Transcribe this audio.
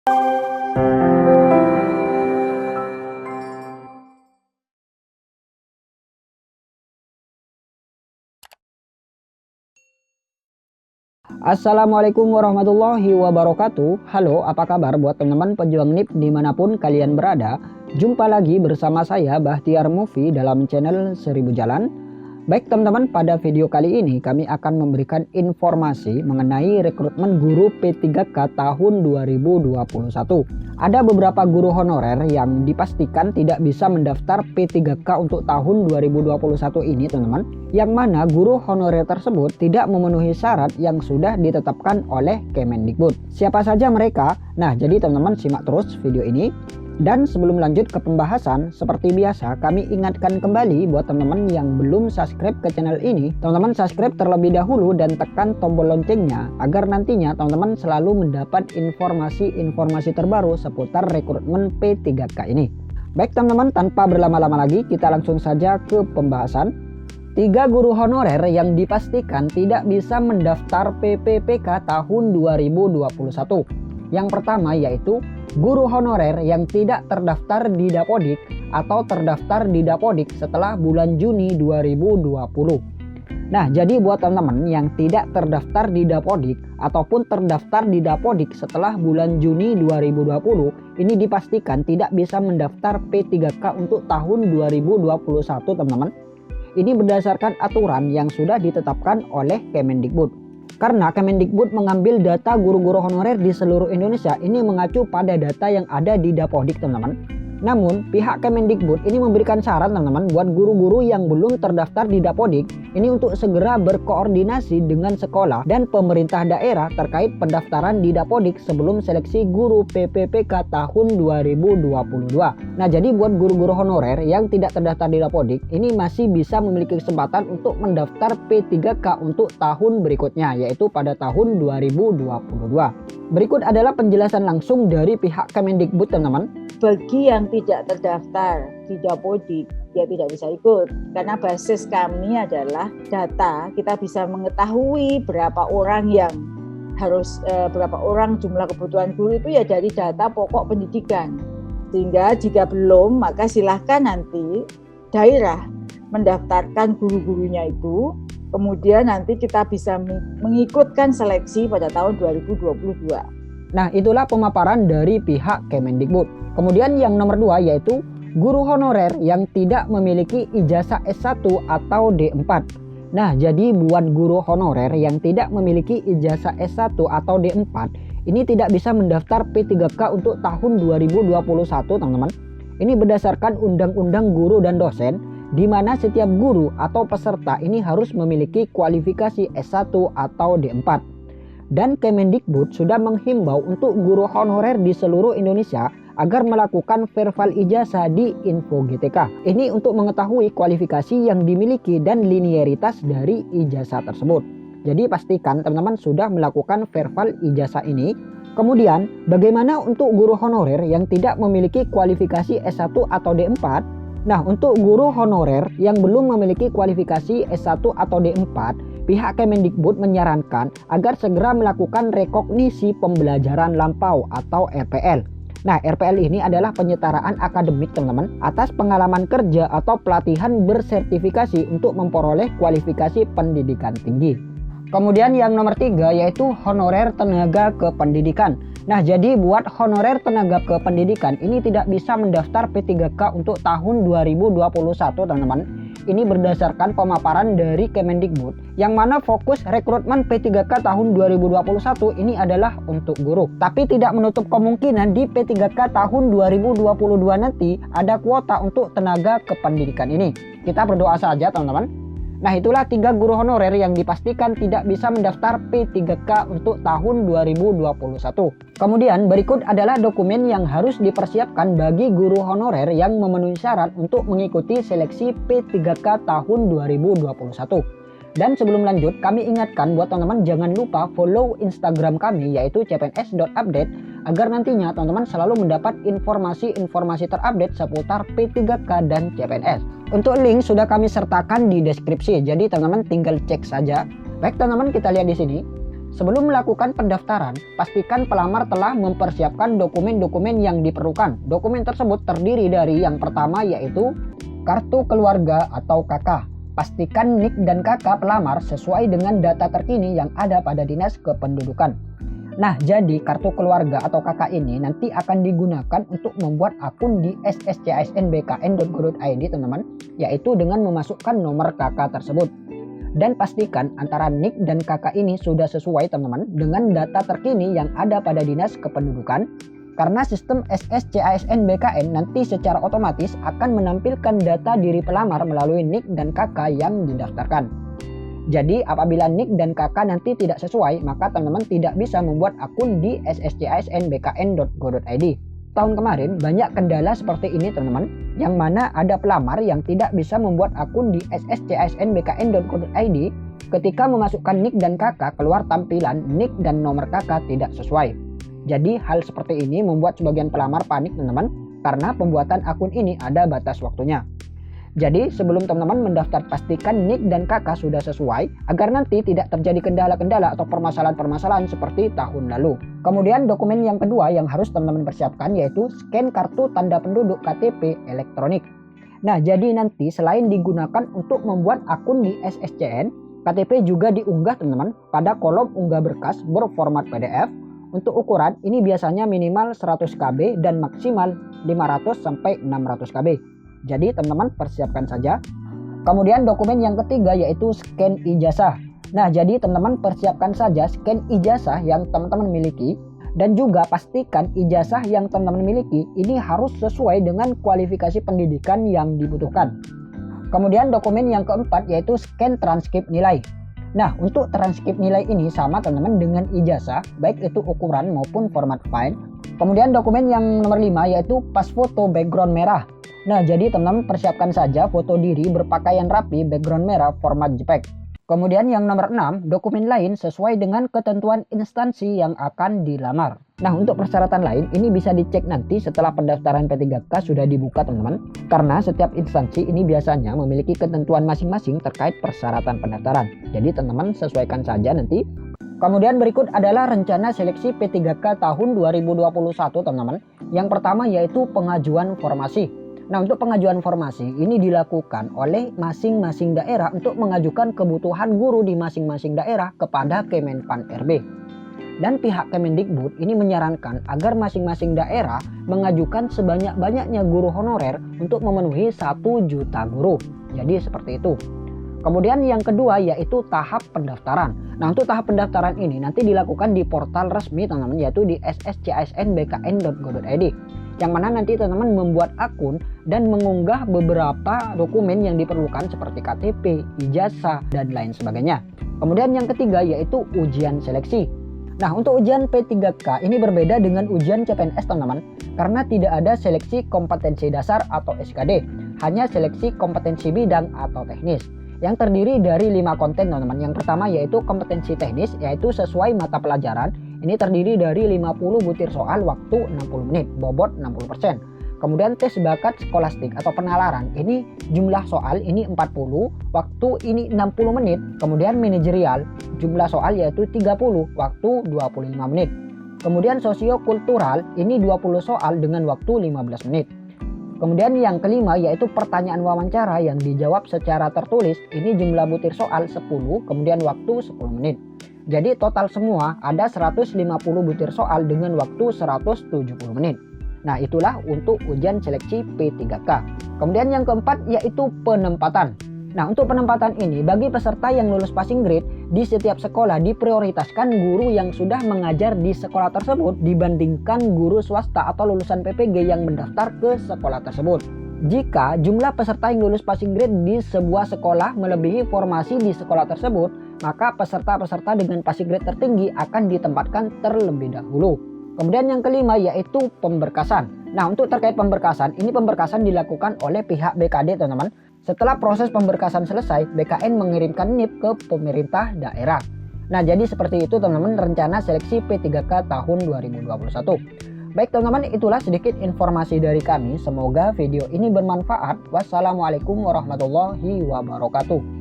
Assalamualaikum warahmatullahi wabarakatuh. Halo, apa kabar buat teman-teman pejuang NIP dimanapun kalian berada. Jumpa lagi bersama saya Bahtiar Movie dalam channel 1000 Jalan. Baik teman-teman, pada video kali ini kami akan memberikan informasi mengenai rekrutmen guru P3K tahun 2021. Ada beberapa guru honorer yang dipastikan tidak bisa mendaftar P3K untuk tahun 2021 ini teman-teman. Yang mana guru honorer tersebut tidak memenuhi syarat yang sudah ditetapkan oleh Kemendikbud. Siapa saja mereka? Nah, jadi teman-teman simak terus video ini. Dan sebelum lanjut ke pembahasan, seperti biasa kami ingatkan kembali buat teman-teman yang belum subscribe ke channel ini, teman-teman subscribe terlebih dahulu dan tekan tombol loncengnya agar nantinya teman-teman selalu mendapat informasi-informasi terbaru seputar rekrutmen P3K ini. Baik teman-teman, tanpa berlama-lama lagi kita langsung saja ke pembahasan. 3 guru honorer yang dipastikan tidak bisa mendaftar PPPK tahun 2021. Yang pertama yaitu guru honorer yang tidak terdaftar di Dapodik atau terdaftar di Dapodik setelah bulan Juni 2020. Nah, jadi buat teman-teman yang tidak terdaftar di Dapodik ataupun terdaftar di Dapodik setelah bulan Juni 2020, ini dipastikan tidak bisa mendaftar P3K untuk tahun 2021 teman-teman. Ini berdasarkan aturan yang sudah ditetapkan oleh Kemendikbud. Karena Kemendikbud mengambil data guru-guru honorer di seluruh Indonesia ini mengacu pada data yang ada di Dapodik teman-teman. Namun pihak Kemendikbud ini memberikan saran teman-teman buat guru-guru yang belum terdaftar di Dapodik ini untuk segera berkoordinasi dengan sekolah dan pemerintah daerah terkait pendaftaran di Dapodik sebelum seleksi guru PPPK tahun 2022. Nah, jadi buat guru-guru honorer yang tidak terdaftar di Dapodik ini masih bisa memiliki kesempatan untuk mendaftar P3K untuk tahun berikutnya, yaitu pada tahun 2022. Berikut adalah penjelasan langsung dari pihak Kemendikbud teman-teman. Bagi yang tidak terdaftar di Dapodik, ya tidak bisa ikut karena basis kami adalah data. Kita bisa mengetahui berapa orang yang harus berapa orang jumlah kebutuhan guru itu ya dari data pokok pendidikan. Sehingga jika belum, maka silahkan nanti daerah mendaftarkan guru-gurunya itu. Kemudian nanti kita bisa mengikutkan seleksi pada tahun 2022. Nah, itulah pemaparan dari pihak Kemendikbud. Kemudian yang nomor 2 yaitu guru honorer yang tidak memiliki ijazah S1 atau D4. Nah, jadi buat guru honorer yang tidak memiliki ijazah S1 atau D4 ini tidak bisa mendaftar P3K untuk tahun 2021 teman-teman. Ini berdasarkan Undang-Undang Guru dan Dosen, di mana setiap guru atau peserta ini harus memiliki kualifikasi S1 atau D4. Dan Kemendikbud sudah menghimbau untuk guru honorer di seluruh Indonesia agar melakukan verval ijazah di Info GTK. Ini untuk mengetahui kualifikasi yang dimiliki dan linearitas dari ijazah tersebut. Jadi pastikan teman-teman sudah melakukan verval ijazah ini. Kemudian bagaimana untuk guru honorer yang tidak memiliki kualifikasi S1 atau D4? Nah, untuk guru honorer yang belum memiliki kualifikasi S1 atau D4, pihak Kemendikbud menyarankan agar segera melakukan rekognisi pembelajaran lampau atau RPL. Nah, RPL ini adalah penyetaraan akademik teman-teman atas pengalaman kerja atau pelatihan bersertifikasi untuk memperoleh kualifikasi pendidikan tinggi. Kemudian yang nomor 3 yaitu honorer tenaga kependidikan. Nah, jadi buat honorer tenaga kependidikan ini tidak bisa mendaftar P3K untuk tahun 2021 teman-teman. Ini berdasarkan pemaparan dari Kemendikbud yang mana fokus rekrutmen P3K tahun 2021 ini adalah untuk guru. Tapi tidak menutup kemungkinan di P3K tahun 2022 nanti ada kuota untuk tenaga kependidikan ini. Kita berdoa saja teman-teman. Nah, itulah 3 guru honorer yang dipastikan tidak bisa mendaftar P3K untuk tahun 2021. Kemudian berikut adalah dokumen yang harus dipersiapkan bagi guru honorer yang memenuhi syarat untuk mengikuti seleksi P3K tahun 2021. Dan sebelum lanjut, kami ingatkan buat teman-teman jangan lupa follow Instagram kami yaitu cpns.update agar nantinya teman-teman selalu mendapat informasi-informasi terupdate seputar P3K dan CPNS. Untuk link sudah kami sertakan di deskripsi, jadi teman-teman tinggal cek saja. Baik teman-teman, kita lihat di sini. Sebelum melakukan pendaftaran, pastikan pelamar telah mempersiapkan dokumen-dokumen yang diperlukan. Dokumen tersebut terdiri dari yang pertama yaitu kartu keluarga atau KK. Pastikan NIK dan KK pelamar sesuai dengan data terkini yang ada pada Dinas Kependudukan. Nah, jadi kartu keluarga atau KK ini nanti akan digunakan untuk membuat akun di sscsnbkn.go.id teman-teman, yaitu dengan memasukkan nomor KK tersebut. Dan pastikan antara NIK dan KK ini sudah sesuai teman-teman dengan data terkini yang ada pada Dinas Kependudukan, karena sistem sscsnbkn nanti secara otomatis akan menampilkan data diri pelamar melalui NIK dan KK yang didaftarkan. Jadi apabila NIK dan KK nanti tidak sesuai, maka teman-teman tidak bisa membuat akun di sscsnbkn.go.id. Tahun kemarin banyak kendala seperti ini teman-teman, yang mana ada pelamar yang tidak bisa membuat akun di sscsnbkn.go.id ketika memasukkan NIK dan KK keluar tampilan NIK dan nomor KK tidak sesuai. Jadi hal seperti ini membuat sebagian pelamar panik teman-teman, karena pembuatan akun ini ada batas waktunya. Jadi sebelum teman-teman mendaftar, pastikan NIK dan KK sudah sesuai agar nanti tidak terjadi kendala-kendala atau permasalahan-permasalahan seperti tahun lalu. Kemudian dokumen yang kedua yang harus teman-teman persiapkan yaitu scan kartu tanda penduduk KTP elektronik. Nah, jadi nanti selain digunakan untuk membuat akun di SSCN, KTP juga diunggah teman-teman pada kolom unggah berkas berformat PDF. Untuk ukuran ini biasanya minimal 100 KB dan maksimal 500 sampai 600 KB. Jadi teman-teman persiapkan saja. Kemudian dokumen yang ketiga yaitu scan ijazah. Nah, jadi teman-teman persiapkan saja scan ijazah yang teman-teman miliki, dan juga pastikan ijazah yang teman-teman miliki ini harus sesuai dengan kualifikasi pendidikan yang dibutuhkan. Kemudian dokumen yang keempat yaitu scan transkrip nilai. Nah, untuk transkrip nilai ini sama teman-teman dengan ijazah, baik itu ukuran maupun format file. Kemudian dokumen yang nomor 5 yaitu pas foto background merah. Nah, jadi teman-teman persiapkan saja foto diri berpakaian rapi background merah format JPEG. Kemudian yang nomor 6, dokumen lain sesuai dengan ketentuan instansi yang akan dilamar. Nah, untuk persyaratan lain ini bisa dicek nanti setelah pendaftaran P3K sudah dibuka teman-teman. Karena setiap instansi ini biasanya memiliki ketentuan masing-masing terkait persyaratan pendaftaran. Jadi teman-teman sesuaikan saja nanti. Kemudian berikut adalah rencana seleksi P3K tahun 2021 teman-teman. Yang pertama yaitu pengajuan formasi. Nah, untuk pengajuan formasi ini dilakukan oleh masing-masing daerah untuk mengajukan kebutuhan guru di masing-masing daerah kepada Kemenpan RB. Dan pihak Kemendikbud ini menyarankan agar masing-masing daerah mengajukan sebanyak-banyaknya guru honorer untuk memenuhi 1 juta guru. Jadi seperti itu. Kemudian yang kedua yaitu tahap pendaftaran. Nah, untuk tahap pendaftaran ini nanti dilakukan di portal resmi teman-teman, yaitu di sscsnbkn.go.id. Yang mana nanti teman-teman membuat akun dan mengunggah beberapa dokumen yang diperlukan seperti KTP, ijazah, dan lain sebagainya. Kemudian yang ketiga yaitu ujian seleksi. Nah, untuk ujian P3K ini berbeda dengan ujian CPNS teman-teman, karena tidak ada seleksi kompetensi dasar atau SKD, hanya seleksi kompetensi bidang atau teknis, yang terdiri dari 5 konten teman-teman. Yang pertama yaitu kompetensi teknis, yaitu sesuai mata pelajaran. Ini terdiri dari 50 butir soal waktu 60 menit, bobot 60%. Kemudian tes bakat skolastik atau penalaran, ini jumlah soal ini 40, waktu ini 60 menit. Kemudian manajerial, jumlah soal yaitu 30, waktu 25 menit. Kemudian sosiokultural, ini 20 soal dengan waktu 15 menit. Kemudian yang kelima yaitu pertanyaan wawancara yang dijawab secara tertulis, ini jumlah butir soal 10, kemudian waktu 10 menit. Jadi total semua ada 150 butir soal dengan waktu 170 menit. Nah, itulah untuk ujian seleksi P3K. Kemudian yang keempat yaitu penempatan. Nah, untuk penempatan ini bagi peserta yang lulus passing grade di setiap sekolah diprioritaskan guru yang sudah mengajar di sekolah tersebut dibandingkan guru swasta atau lulusan PPG yang mendaftar ke sekolah tersebut. Jika jumlah peserta yang lulus passing grade di sebuah sekolah melebihi formasi di sekolah tersebut, maka peserta-peserta dengan passing grade tertinggi akan ditempatkan terlebih dahulu. Kemudian yang kelima yaitu pemberkasan. Nah, untuk terkait pemberkasan, ini pemberkasan dilakukan oleh pihak BKD teman-teman. Setelah proses pemberkasan selesai, BKN mengirimkan NIP ke pemerintah daerah. Nah, jadi seperti itu teman-teman rencana seleksi P3K tahun 2021. Baik teman-teman, itulah sedikit informasi dari kami. Semoga video ini bermanfaat. Wassalamualaikum warahmatullahi wabarakatuh.